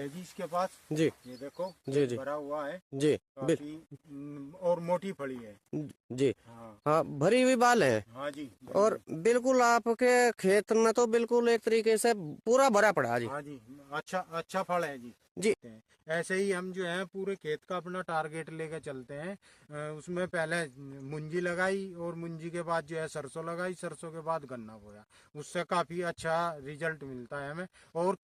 है जी इसके पास। जी ये देखो जी जी भरा हुआ है जी काफी और मोटी फली है। जी। हाँ हाँ, भरी हुई बाल है। हाँ जी और बिल्कुल आपके खेत में तो बिल्कुल एक तरीके से पूरा भरा पड़ा है जी। हाँ जी। अच्छा अच्छा फल है जी। जी हैं। ऐसे ही हम जो है पूरे खेत का अपना टारगेट लेके चलते हैं। उसमें पहले मुंजी लगाई और मुंजी के बाद जो है सरसों लगाई, सरसों के बाद गन्ना बोया। उससे काफी अच्छा रिजल्ट मिलता है हमें। और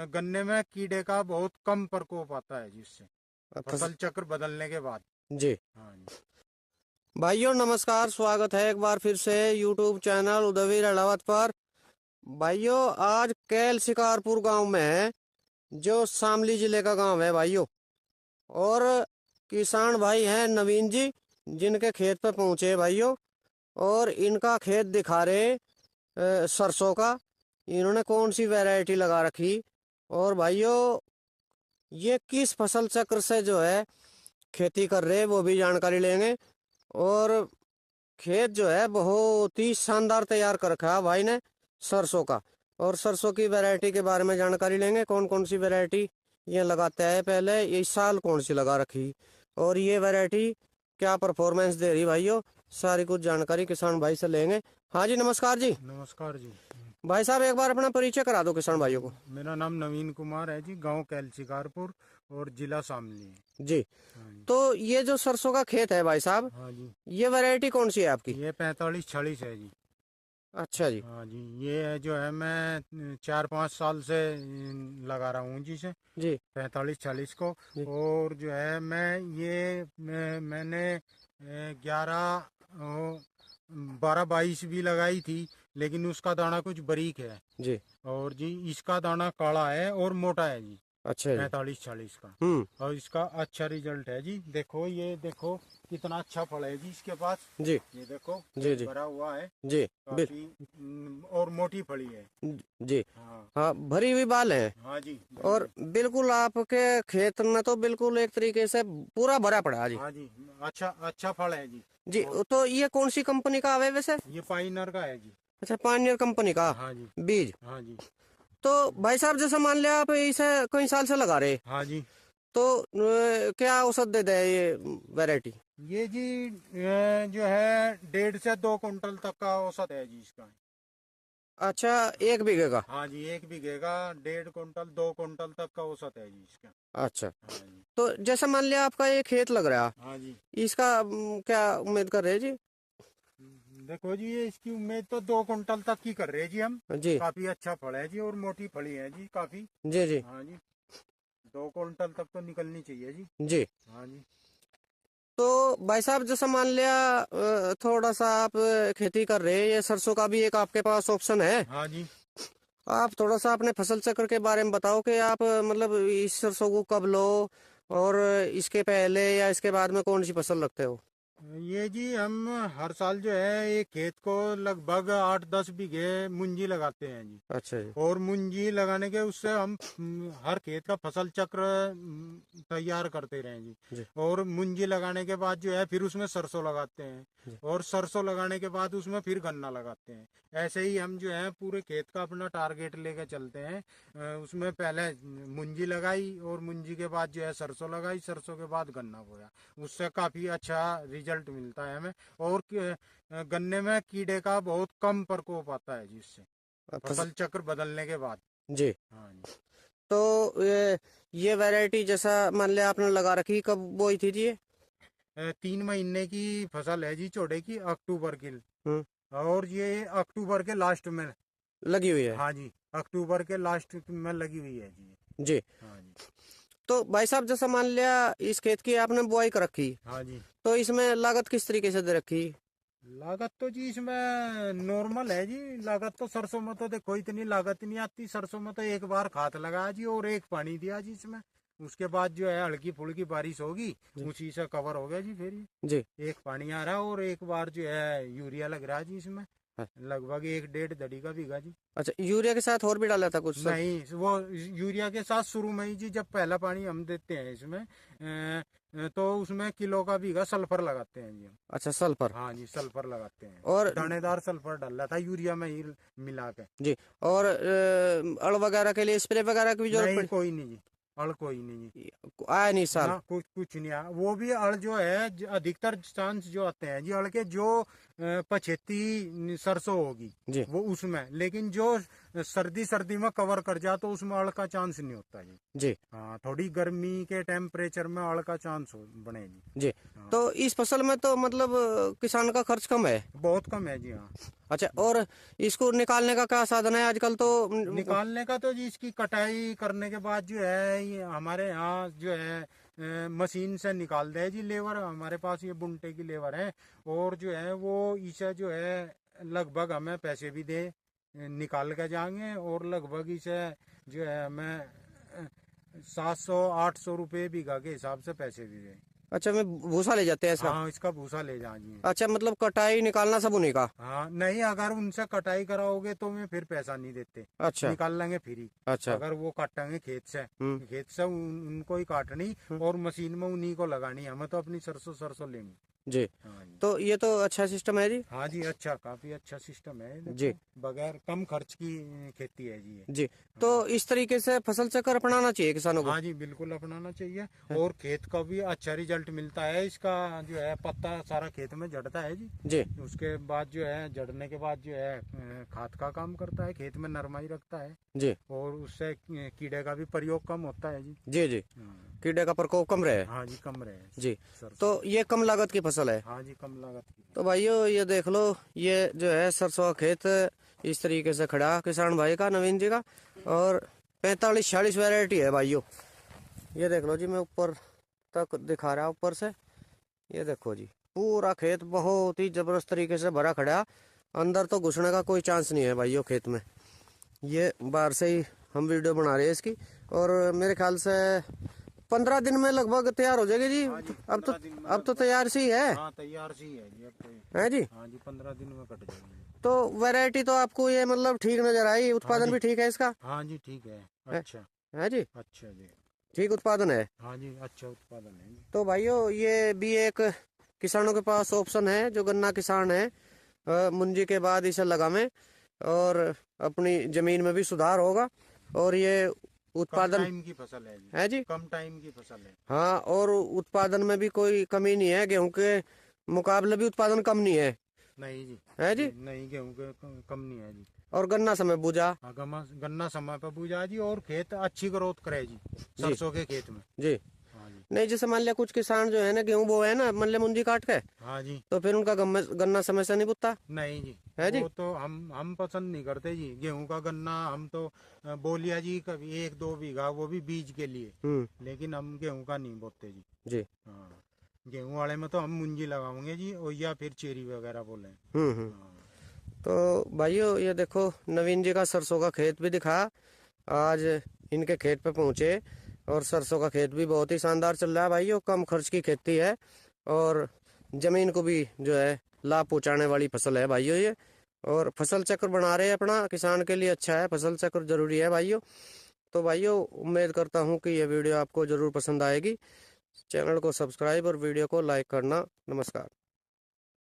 गन्ने में कीड़े का बहुत कम प्रकोप आता है जिससे फस, फसल चक्र बदलने के बाद। जी हाँ जी। भाइयों नमस्कार, स्वागत है एक बार फिर से यूट्यूब चैनल उदयवीर अलावत पर। भाइयों आज कैल शिकारपुर गांव में है, जो शामली जिले का गांव है भाइयों। और किसान भाई हैं नवीन जी, जिनके खेत पे पहुंचे हैं भाइयों। और इनका खेत दिखा रहे सरसों का। इन्होंने कौन सी वैरायटी लगा रखी, और भाइयों ये किस फसल चक्र से जो है खेती कर रहे हैं वो भी जानकारी लेंगे। और खेत जो है बहुत ही शानदार तैयार कर रखा है भाई ने सरसों का। और सरसों की वैरायटी के बारे में जानकारी लेंगे, कौन कौन सी वैरायटी ये लगाते हैं, पहले इस साल कौन सी लगा रखी, और ये वैरायटी क्या परफॉर्मेंस दे रही भाइयों। सारी कुछ जानकारी किसान भाई से लेंगे। हाँ जी नमस्कार जी। नमस्कार जी। भाई साहब एक बार अपना परिचय करा दो किसान भाइयों को। मेरा नाम नवीन कुमार है जी, गांव कैल शिकारपुर और जिला शामली है। जी। हाँ जी। तो ये जो सरसों का खेत है भाई साहब, हाँ जी। ये वैरायटी कौन सी है आपकी। ये 45-40 है जी। अच्छा जी। हाँ जी। ये है जो है मैं 4-5 साल से लगा रहा हूँ जी से जी 45-40 को। जी और जो है मैंने 12-22 भी लगाई थी, लेकिन उसका दाना कुछ बारीक है। जी। और जी इसका दाना काला है और मोटा है जी, अच्छा जी। 45-40 का। हम्म। और इसका अच्छा रिजल्ट है जी। देखो ये देखो कितना अच्छा फल है जी इसके पास। जी ये देखो जी जी भरा हुआ है जी बिल काफी और मोटी फली है। जी। हाँ हाँ, भरी हुई बाल है। हाँ जी और बिल्कुल आपके खेत में तो बिल्कुल एक तरीके से पूरा भरा पड़ा है जी। हाँ जी। अच्छा अच्छा फल है जी। जी। और तो ये कौन सी कंपनी का है वैसे। ये पाइनर का है जी। अच्छा, पानियर कंपनी का हाँ जी। बीज। हाँ जी। तो भाई साहब जैसे मान लिया आप इसे कई साल से लगा रहे, हाँ जी। तो क्या औसत दे दे ये वैरायटी। ये जी जो है 1.5 से 2 कुंटल तक का औसत है जी इसका। अच्छा, 1 बीघे का। हाँ जी, 1 बीघे का 1.5 कुंटल 2 कुंटल तक का औसत है जी इसका। अच्छा, हाँ जी। तो जैसे मान लिया आपका ये खेत लग रहा है, हाँ जी। इसका क्या उम्मीद कर रहे हैं जी। देखो जी ये इसकी उम्मीद तो 2 कुंटल तक की कर रहे हैं जी हम। जी काफी अच्छा फल है जी और मोटी फली है जी काफी। जी जी हाँ जी। 2 कुंटल तक तो निकलनी चाहिए जी। जी। हाँ जी। तो भाई साहब जैसा मान लिया थोड़ा सा आप खेती कर रहे हैं, ये सरसों का भी एक आपके पास ऑप्शन है। हाँ जी। आप थोड़ा सा अपने फसल चक्र के बारे में बताओ कि आप मतलब इस सरसों को कब लो, और इसके पहले या इसके बाद में कौन सी फसल रखते हो। ये जी हम हर साल जो है एक खेत को लगभग 8-10 बीघे मुंजी लगाते हैं जी। अच्छा जी। और मुंजी लगाने के उससे हम हर खेत का फसल चक्र तैयार करते रहे जी। जी और मुंजी लगाने के बाद जो है फिर उसमें सरसों लगाते हैं। जी और सरसों लगाने के बाद उसमें फिर गन्ना लगाते हैं। ऐसे ही हम जो है पूरे खेत का अपना टारगेट लेके चलते हैं। उसमें पहले मुंजी लगाई और मुंजी के बाद जो है सरसों लगाई, सरसों के बाद गन्ना बोया। उससे काफी अच्छा रिजल्ट मिलता है हमें। और गन्ने में कीड़े का बहुत कम प्रकोप आता है जिससे फस, फसल चक्र बदलने के बाद। जी। हाँ जी। तो ये वैरायटी जैसा मान लिया आपने लगा रखी, कब बोई थी जी ये। 3 महीने की फसल है जी, चौड़े की, अक्टूबर की। हम्म। और ये अक्टूबर के लास्ट में। लगी हुई है। हाँ जी। अक्टूबर के लास्ट में लगी हुई है जी। जी। हाँ जी। तो भाई साहब जैसा मान लिया इस खेत की आपने बुआई कर रखी, हाँ जी। तो इसमें लागत किस तरीके से दे रखी। लागत तो जी इसमें नॉर्मल है जी। लागत तो सरसों में तो देखो इतनी लागत नहीं आती। सरसों में तो एक बार खाद लगाया जी और एक पानी दिया जी इसमें। उसके बाद जो है हल्की फुल्की बारिश होगी, उसी से कवर हो गया जी। फिर जी। एक पानी आ रहा और एक बार जो है यूरिया लग रहा है जी इसमें, हाँ। लगभग 1-1.5 का बीघा जी। अच्छा, यूरिया के साथ और भी डाला था कुछ सब। नहीं, वो यूरिया के साथ शुरू में ही जी, जब पहला पानी हम देते हैं इसमें तो उसमें किलो का बीघा सल्फर लगाते हैं जी हम। अच्छा, सल्फर। हाँ जी, सल्फर लगाते हैं। और दानेदार सल्फर डाला था यूरिया में ही मिला के। जी। और अड़ वगैरह के लिए स्प्रे वगैरह की भी जरूरत नहीं, पड़ी। कोई नहीं जी। अड़ कोई नहीं है। आया नहीं साल? ना कुछ कुछ नहीं आया। वो भी अड़ जो है अधिकतर चांस जो आते हैं जी अड़ के जो पछेती सरसों होगी जी वो उसमें, लेकिन जो सर्दी में कवर कर जा तो उसमें अड़ का चांस नहीं होता जी। जी हाँ, थोड़ी गर्मी के टेम्परेचर में अड़ का चांस बने जी। जी। हाँ, तो इस फसल में तो मतलब किसान का खर्च कम है? बहुत कम है जी। हाँ, अच्छा, और इसको निकालने का क्या साधन है आजकल तो? निकालने का तो जी इसकी कटाई करने के बाद जो है ये हमारे यहाँ जो है मशीन से निकाल दे जी लेबर। हमारे पास ये बुनटे की लेबर है, और जो है वो इसे जो है लगभग हमें पैसे भी दे निकाल के जाएंगे, और लगभग इसे जो है हमें 700-800 रुपये बीघा के हिसाब से पैसे भी दे। अच्छा, मैं भूसा ले जाते हैं इसका? हाँ, इसका भूसा ले जाएंगे। अच्छा, मतलब कटाई निकालना सब उन्हीं का? हाँ, नहीं, अगर उनसे कटाई कराओगे तो मैं फिर पैसा नहीं देते, अच्छा निकाल लेंगे फ्री। अच्छा। अगर वो काटेंगे खेत से, हम्म उनको ही काटनी और मशीन में उन्हीं को लगानी, हमें तो अपनी सरसों सरसों लेंगे। जी। हाँ जी। तो ये तो अच्छा सिस्टम है जी। हाँ जी, अच्छा, काफी अच्छा सिस्टम है देखो, जी बगैर कम खर्च की खेती है जी ये। जी। तो इस तरीके से फसल चक्र अपनाना चाहिए किसानों को। हाँ जी, बिल्कुल अपनाना चाहिए, और खेत का भी अच्छा रिजल्ट मिलता है। इसका जो है पत्ता सारा खेत में जड़ता है जी। जी उसके बाद जो है जड़ने के बाद जो है खाद का काम करता है, खेत में नरमाई रखता है, जी और उससे कीड़े का भी प्रयोग कम होता है जी। जी जी। हाँ, कीड़े का प्रकोप कम रहे। हाँ जी, कम रहे जी। सरसों। तो ये कम लागत की फसल है। हाँ जी, कम लागत की। तो भाइयों ये देख लो, ये जो है सरसों का खेत इस तरीके से खड़ा किसान भाई का, नवीन जी का, और 45-46 वैरायटी है भाइयों। ये देख लो जी, मैं ऊपर तक दिखा रहा ऊपर से। ये देखो जी, पूरा खेत बहुत ही जबरदस्त तरीके से भरा खड़ा। अंदर तो घुसने का कोई चांस नहीं है भाइयों खेत में। ये बाहर से ही हम वीडियो बना रहे हैं इसकी, और मेरे ख्याल से 15 दिन में लगभग तैयार हो जाएगी जी। हाँ जी, अब तो तैयार सी है। हाँ, तैयार सी है जी अब तो। है जी। हाँ जी, 15 दिन में कट जाएगी। तो वैरायटी तो आपको ये मतलब ठीक नजर आई, उत्पादन जी। भी ठीक है इसका? हाँ जी, ठीक है, अच्छा। है जी, अच्छा जी। ठीक उत्पादन है। हाँ जी, अच्छा उत्पादन है जी। तो भाइयों ये भी एक किसानों के पास ऑप्शन है, जो गन्ना किसान है, मुंजी के बाद इसे लगावे और अपनी जमीन में भी सुधार होगा, और ये कम उत्पादन टाइम की फसल है जी। है जी। कम टाइम की फसल है। हाँ, और उत्पादन में भी कोई कमी नहीं है, गेहूं के मुकाबले भी उत्पादन कम नहीं है। नहीं जी। है जी। नहीं, गेहूं के कम नहीं है जी। और गन्ना समय बूझा। हाँ, गन्ना समय पर बूझा जी, और खेत अच्छी ग्रोथ करे जी सरसों के खेत में। जी। हाँ जी। नहीं, जैसे मान लिया कुछ किसान जो है ना गेहूं बोए है ना, मान लिया मुंजी काट के, हाँ जी। तो फिर उनका गन्ना समय से नहीं बुतता। नहीं जी, है जी। वो तो हम पसंद नहीं करते जी गेहूं का गन्ना। हम तो बोलिया जी कभी 1-2 बीघा, वो भी बीज के लिए, लेकिन हम गेहूं का नहीं बोते जी। जी। हाँ, गेहूं वाले में तो हम मुंजी लगाएंगे जी, और या फिर चेरी वगैरह बोले। हाँ। तो भाइयों ये देखो, नवीन जी का सरसों का खेत भी दिखा। आज इनके खेत पे पहुंचे, और सरसों का खेत भी बहुत ही शानदार चल रहा है भाइयों। कम खर्च की खेती है, और जमीन को भी जो है लाभ पहुंचाने वाली फसल है भाइयों ये। और फसल चक्र बना रहे हैं अपना, किसान के लिए अच्छा है, फसल चक्र जरूरी है भाइयों। तो भाइयों उम्मीद करता हूँ कि यह वीडियो आपको जरूर पसंद आएगी। चैनल को सब्सक्राइब और वीडियो को लाइक करना। नमस्कार।